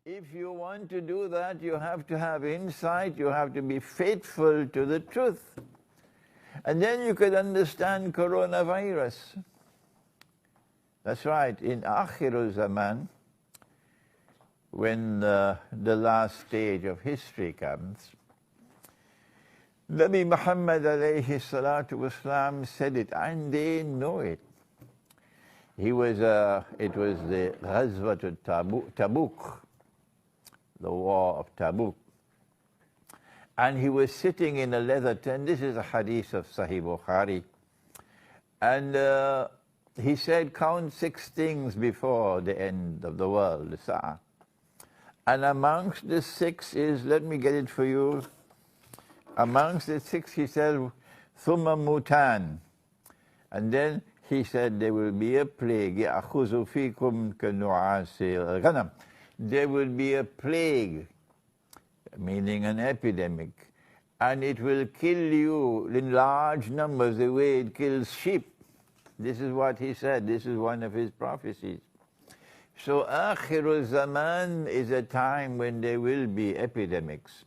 If you want to do that, you have to have insight, you have to be faithful to the truth. And then you could understand coronavirus. That's right, in Akhirul Zaman, when the last stage of history comes, Nabi Muhammad alayhi salatu wasalam said it, and they know it. It was the Ghazwat Tabuk, the war of Tabuk. And he was sitting in a leather tent. This is a hadith of Sahih Bukhari. And he said, count 6 things before the end of the world, the Sa'ah. And amongst the 6 is, let me get it for you. Amongst the 6, he said, Thumma mutan. And then he said, there will be a plague. يَأْخُذُ فِيكُمْ كَنُعَاسِ الْغَنَمِ. There will be a plague, meaning an epidemic, and it will kill you in large numbers the way it kills sheep. This is what he said. This is one of his prophecies. So Akhirul Zaman is a time when there will be epidemics,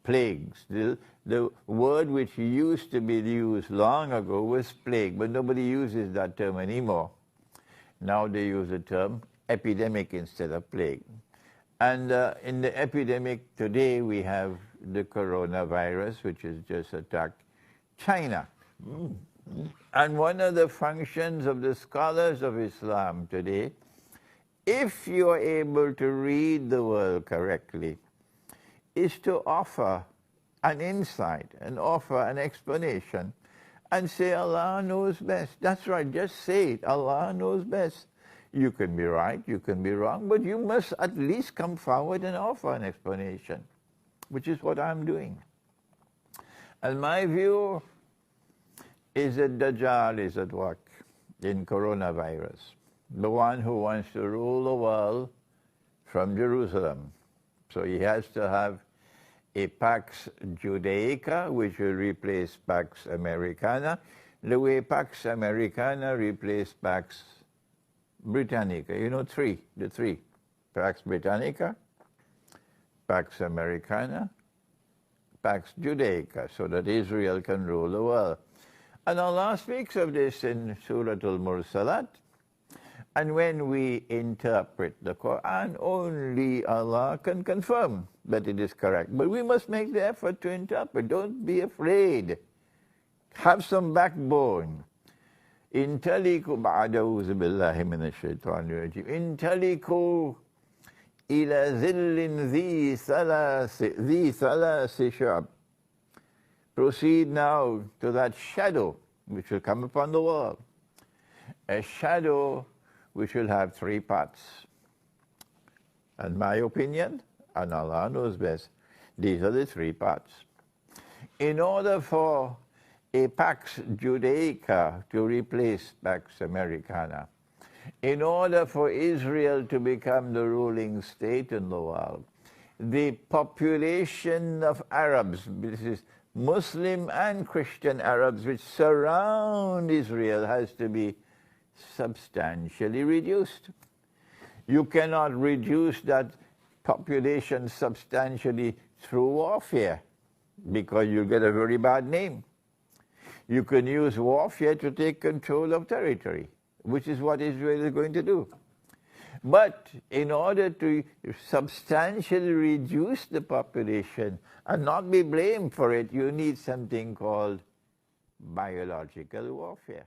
plagues. The word which used to be used long ago was plague, but nobody uses that term anymore. Now they use the term epidemic instead of plague. And in the epidemic today, we have the coronavirus, which has just attacked China. And one of the functions of the scholars of Islam today, if you are able to read the world correctly, is to offer an insight and offer an explanation and say Allah knows best. That's right, just say it, Allah knows best. You can be right, you can be wrong, but you must at least come forward and offer an explanation, which is what I'm doing. And my view is that Dajjal is at work in coronavirus, the one who wants to rule the world from Jerusalem. So he has to have a Pax Judaica, which will replace Pax Americana, the way Pax Americana replaced Pax Britannica. You know, the three. Pax Britannica, Pax Americana, Pax Judaica, so that Israel can rule the world. And Allah speaks of this in Surah Al-Mursalat. And when we interpret the Qur'an, only Allah can confirm that it is correct. But we must make the effort to interpret. Don't be afraid. Have some backbone. Intaliku ba'adawuzu billahi minash shaitanir rajim. Intaliku ila zillin dhi thalasi shab. Proceed now to that shadow which will come upon the world. A shadow which will have 3 parts. And my opinion, and Allah knows best, these are the 3 parts. In order for a Pax Judaica to replace Pax Americana, in order for Israel to become the ruling state in the world, the population of Arabs, this is Muslim and Christian Arabs which surround Israel, has to be substantially reduced. You cannot reduce that population substantially through warfare, because you'll get a very bad name. You can use warfare to take control of territory, which is what Israel is going to do. But in order to substantially reduce the population and not be blamed for it, you need something called biological warfare.